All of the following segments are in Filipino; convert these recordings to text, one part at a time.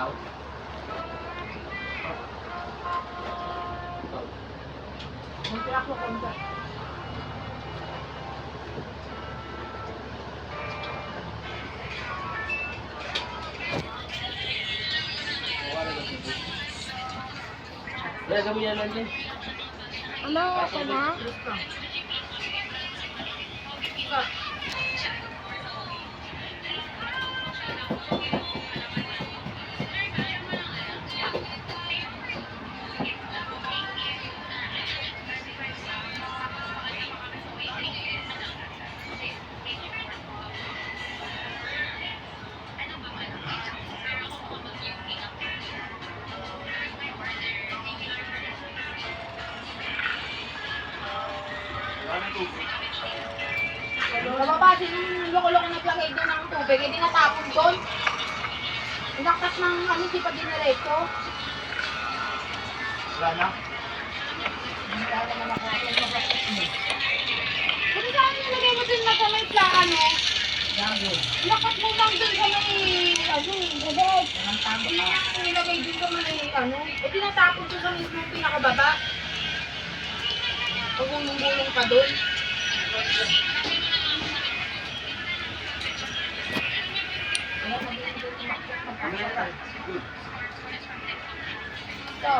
Ikaw? Hindi ako kanda. Kaya gawin yan lang din. Ano ako na? Nababasin yung loko-loko naglagay doon ng tubig, hindi natapon doon. Inakas ng hindi pa diniretso. Wala na? Kasi saan nilagay mo din na sa may plaka, no? Lakas mo lang dun sa may, gabag. Nilagay dun sa may, eh tinatapon doon sa mismo pinakababa. Pag gulong ka doon. Ito.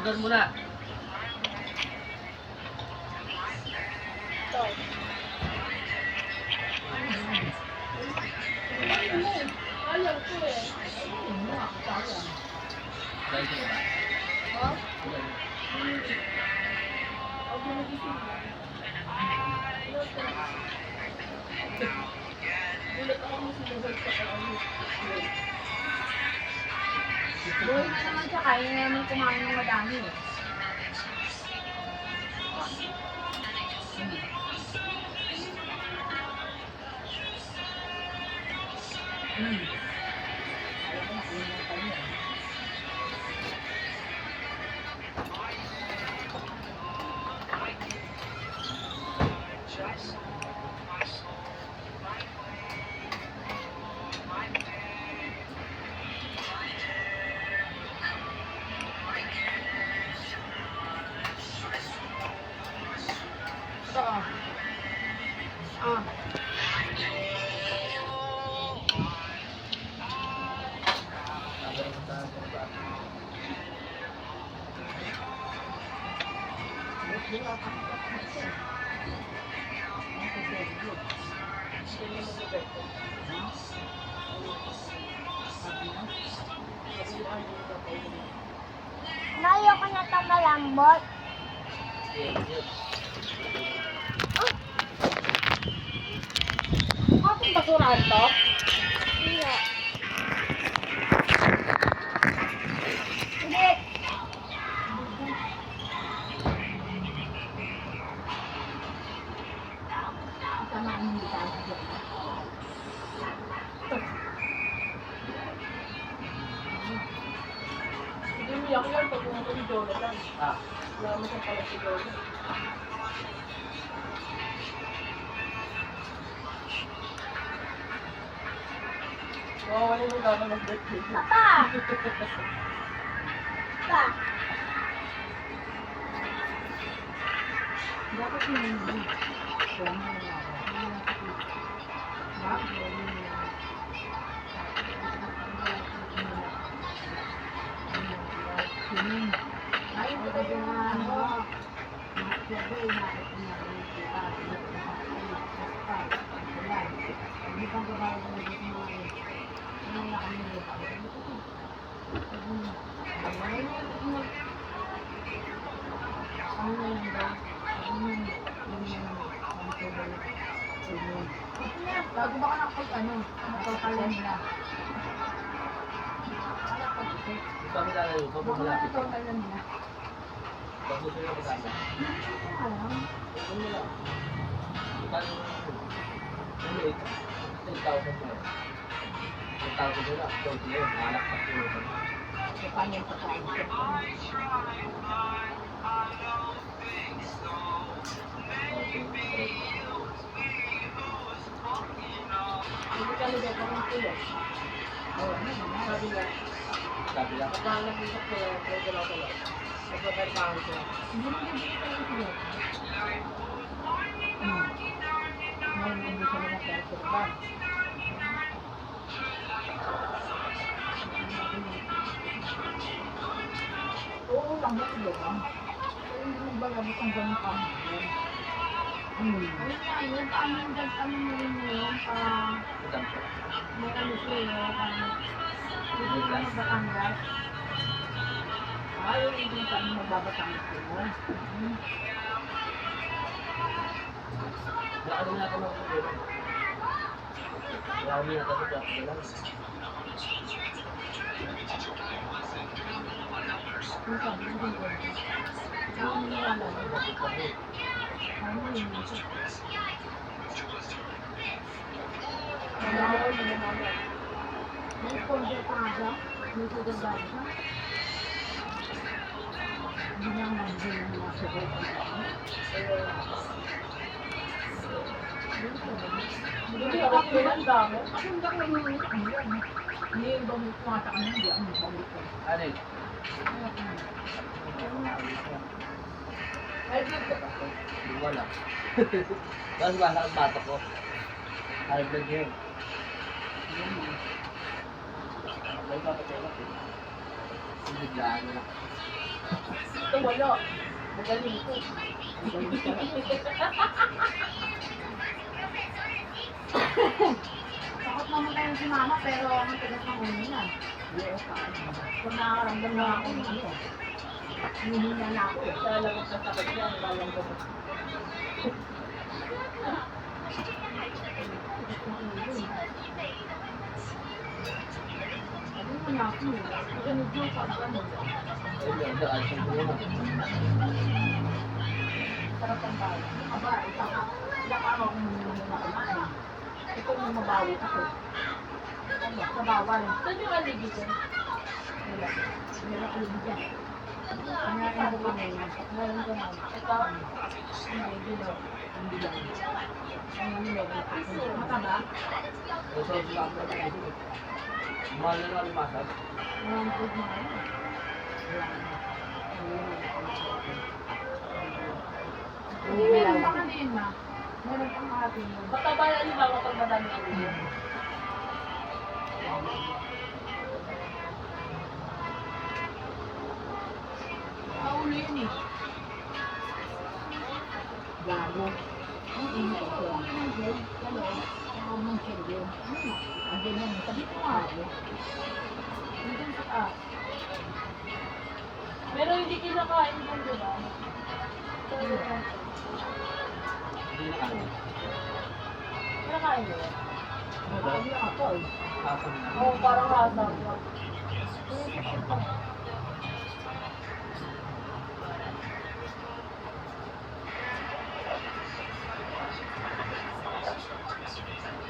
Doon muna. Dahil sila ba? Buhay na naman siya, kaya naman kumain ng madami eh. Ito ah. Nayo ko na ito malambot. Kapag basurahan to? Hindi. Hindi. Sama ang hindi tayo. Hindi mo yan yan pag pumunta ni Jonathan. Wala mo siyang pala si Jonathan. Wala mo gano'n mag-birthday. Papa! Papa! Dapat hindi. Wala mo na Ano na yan ba? Bago ba ka nakapag nakapagkalan nila? Ito kami lalayo. Ito Bago kami ba lapit. nakapagkalan nila? Bago sila kasama. Alam. Ito nila. Ito ano 10,000 na. 10,000 nila. 20 yun. Malak pa po. Paano yung pagkain? Hindi ka nila pa ng tulo. Oo, sabi nga. Sabi lang. Kapag nag-isip ko yung tulo-tulo. Kapag-parang ko. Hindi mo hindi ka ng tulo. Ngayon hindi ka nila kaya ba? Oo, lamot ba ba? Hindi mo ba lamot ang ganun ka? Ayun nga, yun. Paano yung ano mo rin mo yun? Ito po. May ano siya yun. Hindi ka magbatanggap. Yung hindi ka magbabatanggap mo. Wala kami natin ng problema. Wala kami natin ng problema. Yung sabi, hindi ko. Saan mo nilalagay? Ano yun? May sponsor pa nga siya? May sugar daddy siya? Hindi niya mag-deal ng mga sugar daddy. Hindi ako kailan dami. Ako hindi ako nangyayari sa kanila. Hindi yung bamit ko nga sa kanila. Hindi ako bamit ko. Ano yun? Ay, dito. Hindi wala. Tapos basa ang batok ko. High blood yun. May papatulak eh. Yung biglaan na lang. Ito wala. Magaling ito. Takot naman tayo si mama pero ang tigas ng ulo niya. Kung nakakaramdam na ako ng ano. Hinihina na ako. Kaya lang ang sasakit niya. Ang balang ko. Ano mo na ako? Ganun yung pag-ano. Ayun lang, daan sa problema. Sarap ang bawi. Aba, ilang araw kung hindi na kumain. Ito yung mabawi ako. Sa bawal. Saan yung aligi dyan? Wala. Wala aligi dyan. Ang nakin ko kami. Ngayon ko na. Ito. Hindi dilaw. Hindi lang. Ang nilaw. Mataba? Gusto ko lang ako na ito. Mahal na lang masag. Walang food na ano. Meron pa kanina. Meron pang atin yun. Mataba na yung mga pag madami ang ulo. Paulo yun eh. Gago. Ang init ko. Ang gel. Hello. Ang mga gel yun. Ang gel yan. Sabi ko nga. Hindi sa taas. Pero hindi kinakain yun, di ba? Hindi na kami. Kinakain mo yun? Sabi na ako eh. Kasam na. Oo, parang rasa.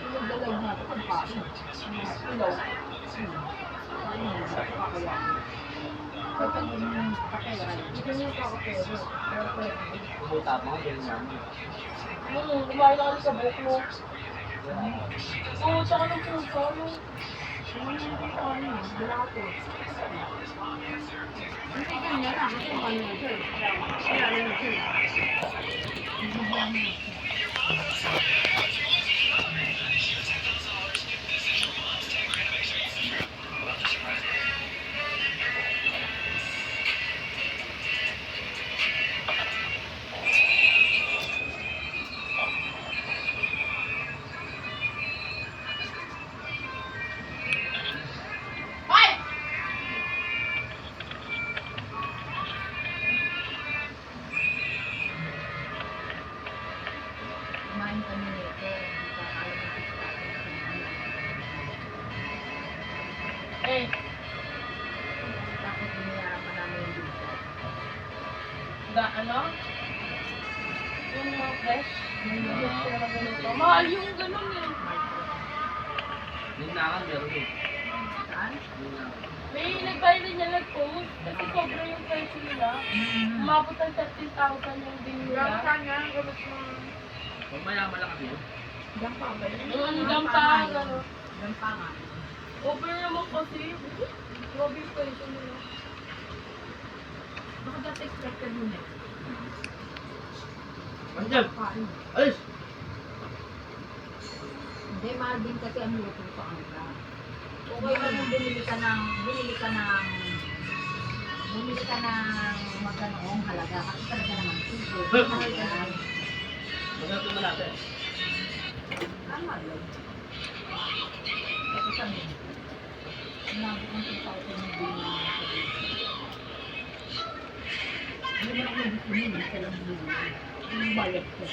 Yung dalaw natin ang pain. Ilaw. Kapag yung pakiran, ito yung kakapero. Pero pwede. Umutapang ka, ganyan namin. Kumain ako sa buklo. Oo, tsaka ng puso. Hindi ganyan lang. Kasi ano yun, sir. Kaya yun, sir. Eh, Tapos binayaran pa namin yung dito. ano? Yung mga fresh. Yung Ah. fresh na ganito. Mahal yung ganun eh. Yung nakan, meron eh. Saan? Yung nakan. May nag-buy rin niya nag-post. Kasi sobra yung price nila. Umabot ng 13,000 yung din nila. Kanya, gamit mo. Pag mayaman lang kami. Gampa ba yun? Yung ano gampa, gano'n. Gampa nga. Over naman kasi. Grabe yung price nila. Baka dati expected mo na. Andiyan! Alis! Hindi, mahal din kasi ang luto sa kanila. Okay lang yung bumili ka ng maganoong halaga. Kasi talaga naman tubo. Mahal yan. Maganda mo natin. Tama yun. Kasi sabi, inabot ng 2,000 yung bilhin namin sa dito. Hindi mo lang nabit yun, sa lang bilhin. Yung bayad ko.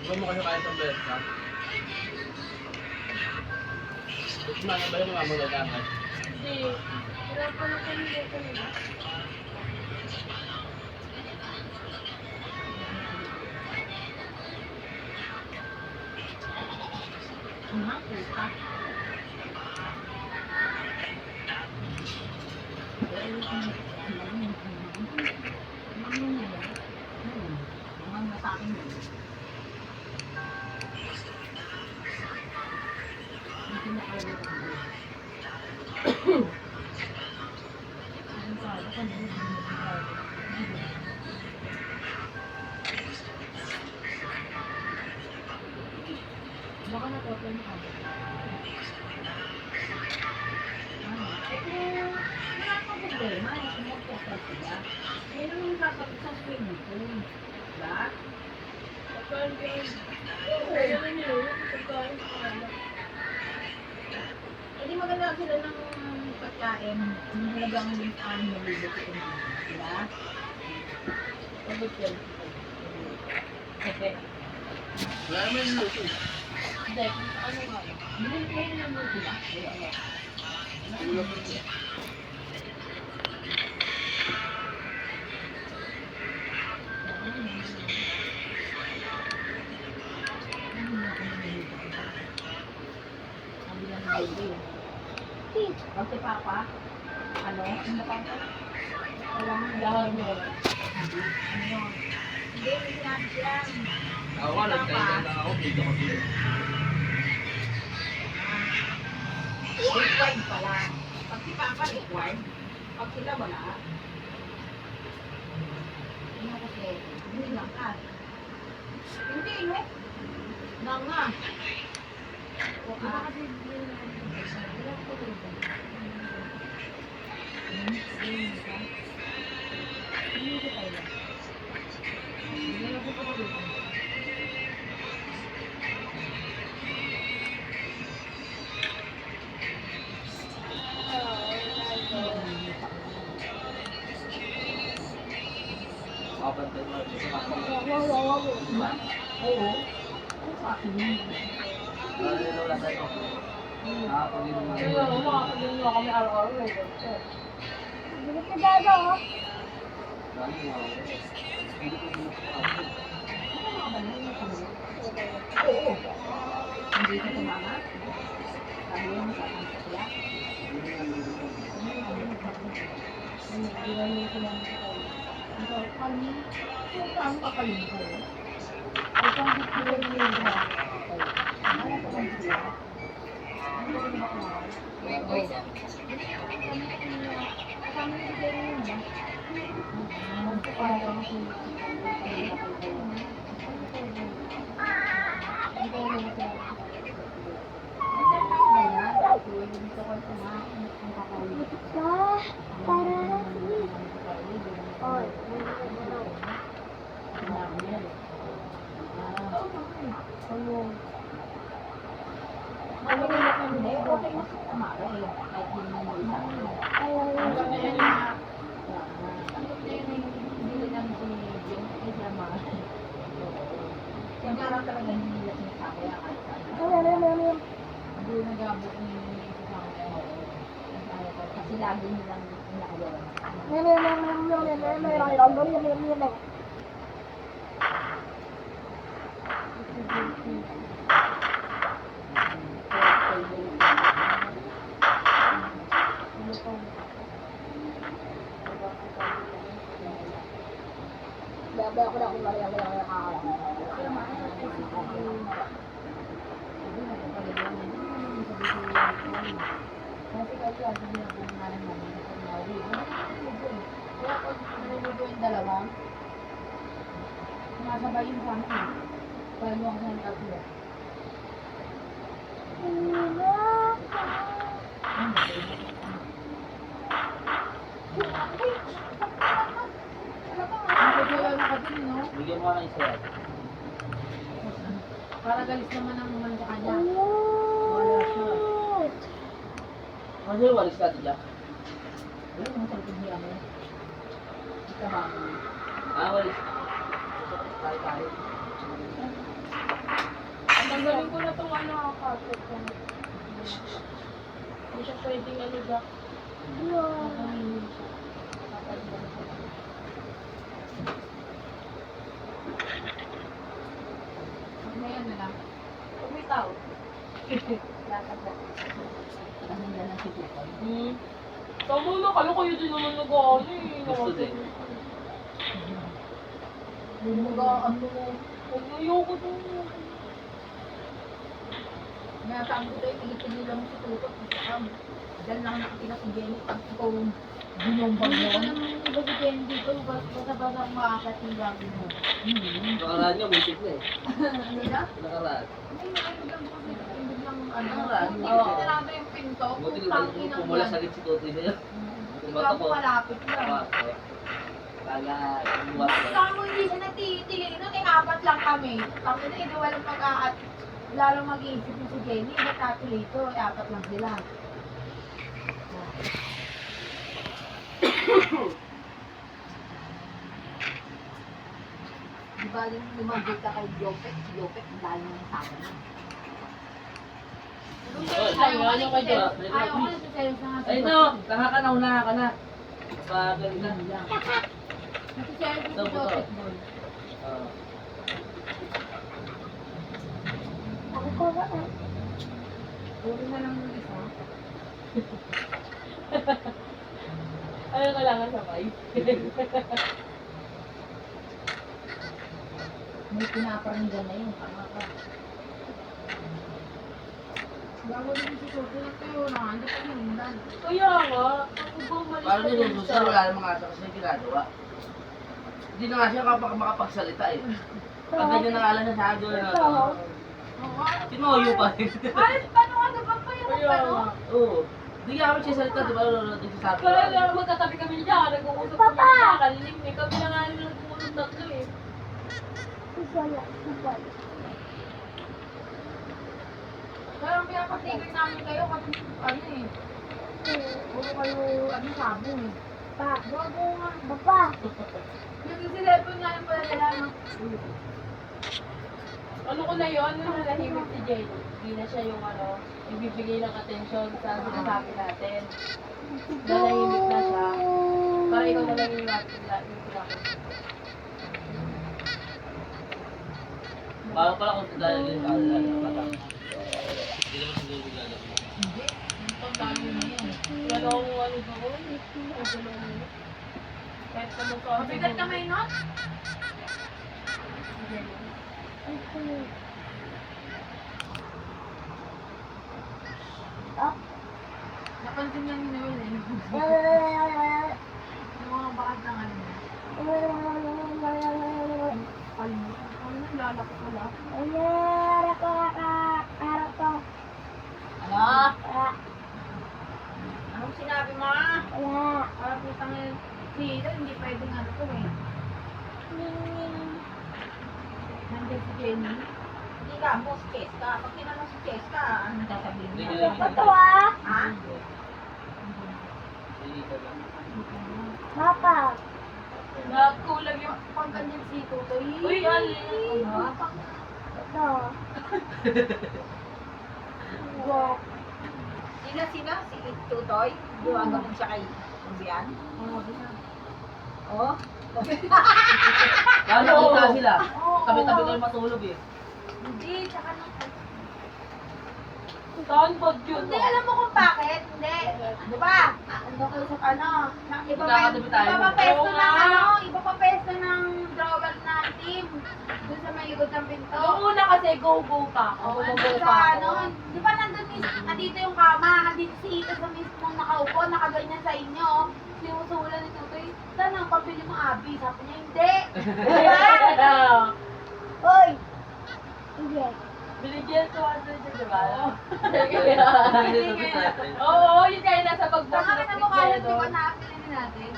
Huwag mo kayo kahit ang best, ha? Gusto na ba yung mga magagagat? Hindi. Wala pa na kami dito nila. Nga, puta. Baka na-total mo kami. Wala ka problema. Kung mag-total sila. Meron yung sasagot sa swimming pool. Diba? Pagkain kayo. Kaya na niyo yun. Pagkain sa kanila. Hindi maganda sila ng pagkain. Yung halagang yung na libo ko yun. Diba? Pagod yan. Kasi, Wala naman yung luto. Hindi, kung sa ano nga. bilhin kayo ng mga sila. Pag si Papa, ano na Papa? Wala nang Lahat mo. Ano yun? Hindi, may sinabi siya. Ako nga, nagtayo lang ako. Dito ko dito. Required pala. Pag si Papa required, pag sila wala. Ano kasi, hindi lang ka. Hindi, no? Nang nga. O ka. Kapantay mo. Oo. Ano sa akin yun? Wala tayo. Nakapagin mo. Kaya umakakagin nyo kami araw-araw. Bilis ka dado, oh. Dami mo. Hindi ko sinasabi. Oo. Hindi ka tumama? Sabi mo sa akin sa sila? Saan ka kalimpo? Ay, kung hindi ko rin yung mga ano ko ba sila? Ano ko ba sila? Kasama niyo sila rin yun, Ah, para. Oh, Okay na si Tamara eh. Kahit hindi mo isa. Ayaw Ang niya. gabi na hindi rin namin si Jim. Kasi siya mga. Siyempre lang talaga hindi nila sinasabi. Kahit saan. Hindi nag-abot ni sasama. Kasi lagi nilang inaayawan. Baya ko na kung Maria nakakala. Kasi kasi sabi niya kung nalang namin na kumawi. Kaya pag naluluto yung dalawa, sumasabay yung sa amin eh. Kaya mo ako ng tatlo. Nakagawa na ka din, no? Bigyan mo ka ng isa yan. Para galis naman ang naman sa kanya. Ano yung walis natin dyan? Ayun, ang sarapin niya mo. Ika ba? Walis. Kari-kari. Tanggalin ko na itong ano, kapit ko. Hindi siya pwedeng ano ba? May ano lang. Kumitaw. Lakad na. Anong dyan ang situpan? Tama na, kala kayo din naman nag-ano eh. Gusto din. Bumuga, ano mo. Huwag na ayoko doon. Nasabi ko tayo, tigil-tigil lang si Tutok. Dahil lang nakakita si Jenny. Pag ikaw binombang mo. Hindi ko naman iba si Jenny dito. Basta-basta ang makakat yung gabi mo. Nakaraan niya, butik na eh. Ano na? Nakaraan. Ay, nakakagam ko kasi biglang ano. Nakaraan. Hindi ko sinarado yung pinto. Buti Tangin na ang pumula yan. sakit si Totoy na yun. Ikaw mo malapit lang. Kala, umuwas ka. Saka mo hindi siya nagtitili nun, eh, apat lang kami. Kami na, hindi walang pag-aat. Lalo mag-iisip mo si Jenny, ba't natuloy ito, eh, apat lang sila. Di ba yung lumabit ka kay Jopet, si Jopet, ang dahil mo ng sama na. Ayaw ko na si Sales, ayaw ko na si Sales na nga si Ay Jopet. no, taha ka na, unaha ka na. Pagaling na. Yan lang. Si Sales na si Jopet boy. Puro na lang yung isa. Ano kailangan sabay? May pinaparinggan na yun, tama ka. Bago din si Soto na tayo na, hindi pa hinundan. Kaya nga, ako bang malis Parang na nilususan, wala namang ata kasi ginagawa. Hindi na nga siya makapagsalita eh. Pag ganyan na alam na sa akin, Oo. tinoyo pa rin. Ay, paano ka na ba pa yung Kaya ano? nga. Oo. Hindi nga kami siya salita, di ba? Dito sa Kaya atin. lang magkatabi kami niya, nag-uusap kami niya, kaliling eh. Kami na nga nila nag-uusap tatlo eh. Pero ang pinapatigil namin kayo kasi ano eh. Puro kayo, ano sabo eh. Bago nga. Yung silepon nga yung pala nila. Ano ko na yun, nung nalahimik si Jay. Hindi na siya yung ano, ibibigay ng atensyon sa sinasabi natin. Nalahimik na siya. Para ikaw na lang yung pinakot. Parang pala kung dahil din sa atin, hindi naman siguro gagawin. Hindi. Ang tandaan mo na yan. Wala akong ano doon. Kahit naman ko. Mabigat kamay nun? Napansin niya ni Noel eh. Yung mga bakad ng ano niya. Kalimutan. Ano nang lalakot wala? Ano? Anong sinabi mo? Parang putang sila, hindi pwedeng ano to eh. Nandiyan si Jenny. Hindi ka mo, si Cheska. Pag tinanong si Cheska, ano sasabihin Hindi niya? nila- Ito ah. Ha? Hindi ka lang. Papa. Nagkulang yung pang kanyang sito. Uy, alin. Ano? Ito. Ito. Sino? Si Tutoy? Gumagawin siya kay Rubian? Oo. Lalo kita sila. Tabi-tabi kayo matulog eh. Hindi, tsaka nung... Saan ba yun? Hindi, alam mo kung bakit? Hindi. Di ba? Ano kayo sa ano? Iba pa Magkakatabi tayo. pesto Oo ng nga. ano? Iba pa pesto ng drawer na team. Doon sa may likod ng pinto. Noong una kasi go-go pa ako. Oo, Go-go andun pa sa ako. ano? Di ba nandito yung kama? Nandito si Ito sa mismong nakaupo, nakaganyan sa inyo. Sinusulan ni Tutoy. Saan ang pabili mo, Abi? Sabi niya, hindi. Diba? Oy. Hindi. Binigyan 200 yun, di ba? Hindi ka tayo. Oo, yun kaya nasa pagbox Saan ka na mukha yun, di ba na-apply natin?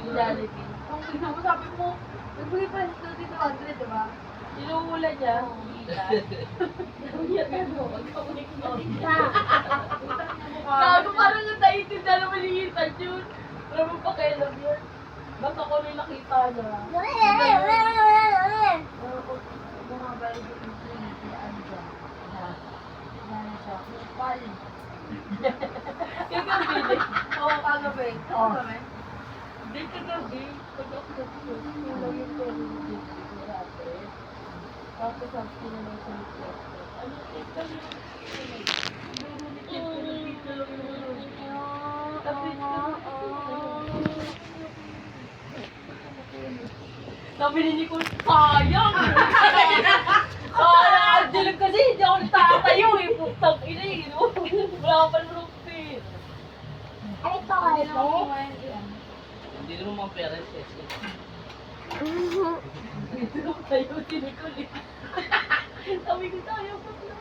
Jollibee. Kung tingnan mo, sabi mo, nagbigay pa si Tutoy 200, di ba? Inuulan niya. Gago, parang nataitid na lumalitan yun. Wala mo pa kailan yun. Basta ko rin nakita niya. Bumabalik yung Tutoy, ano siya? Ano siya? Kupal. Yung gabi, Oo, kagabi. Oo, kami. hindi kagabi. Pag-upload ko, kulang yung pera ko natin. Tapos sabi ko naman sa ito. Ano, ito yung sabi ni Nicole, sayang! Dilag kasi hindi ako natatayo eh. Putang ina eh. No? Wala pa naman akong pera. Ano ito kasi? Hindi naman mga parents eh. Dito lang tayo si Nicole eh. Sabi ko tayo pa na.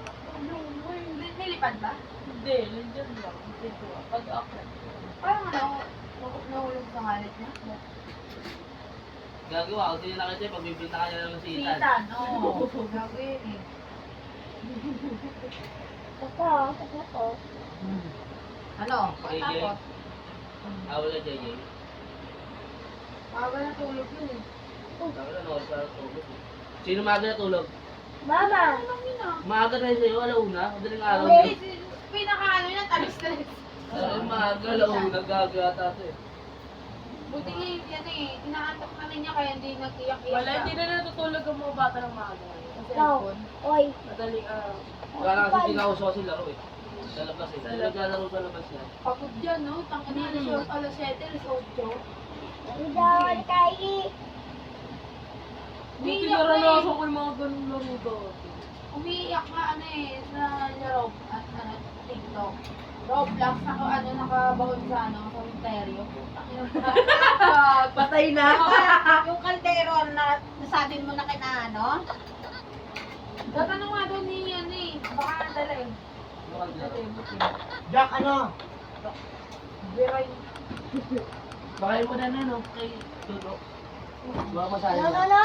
Nilipad ba? Hindi, nandiyan lang. Dito pag-upload. Parang ano, nahulog sa ngalit niya. Gagawa, kung hindi nakita yung pagbibinta ka niya ng sitan. Sitan, oo. Gagawin eh. Ito. Ito. Ano? JJ. Tapos, Wala JJ. bago na tulog yun eh. Sabi na, nawala sa tulog. Sino maaga na tulog? Mama. Ano yun ah? Maaga na sa'yo, alauna. Madaling araw. Hindi, pinaka-ano yan, talis-talis. Maaga, alauna, gagata ito eh. Buti nga yan eh, inaantok na rin niya kaya hindi nag-iyak-iyak Wala, siya. hindi na natutulog ang mga bata ng maaga. Kasi Ikaw. iPhone, Oy. madaling araw. Wala na kasi kinauso kasi laro eh. Sa labas eh. Naglalaro sa labas yan. Pagod yan, no? Tangin na alas 7, alas 8. Hindi ako kayi. Hindi Umiiyak na naranasan ko yung mga ganung laro dati. Umiiyak nga ano eh, sa Rob, at ano, TikTok. Roblox, nakabaon sa ano, sa misteryo. Patay na! Yung kaldero na nasabi mo na kina ano? Tatanong nga doon ni ano eh, baka nadala eh. Jack, ano? Biray. Bakayin mo na na, no? Kay Tulo. Baka masaya No, mo. no, no.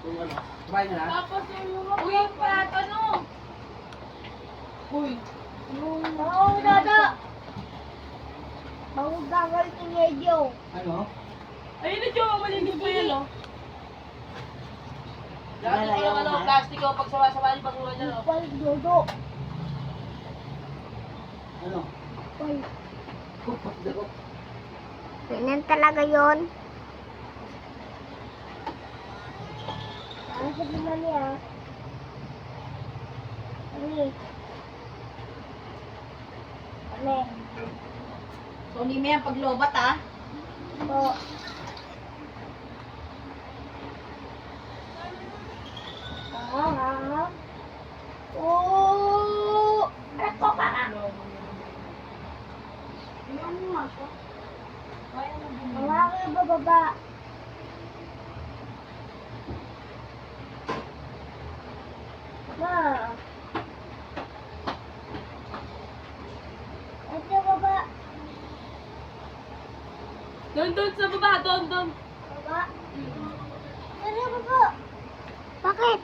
Kung ano. Kumain na na? Tapos yung Uy, Pat, ano? Uy. Oo, dada. Mahugagal ito medyo. Ano? ayun na Jowa, malinis pa yan, oh. Jack, ito yung ano, plastic o pagsama-sama yung basura niya, no? Upal, dodo. Ano? Oy. Ganyan talaga yon. Ano sabi na niya? Ano? Ano? So, hindi mo yan paglobat ah. Po. Ah. Oh. Ako ka. Iyan mo nga siya. Kaya mo din. Wala ko yung bababa. Ma. Ito baba. Doon sa baba, doon. Baba. Ano baba? Bakit?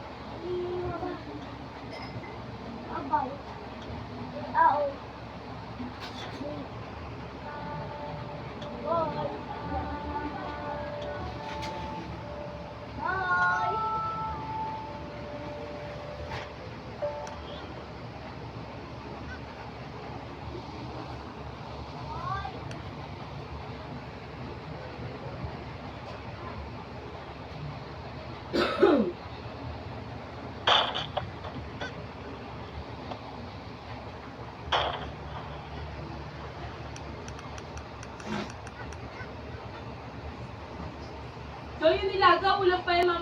Bye. Oo. Bye. Bye. So, yung nilaga, ulam pa yan mamaya.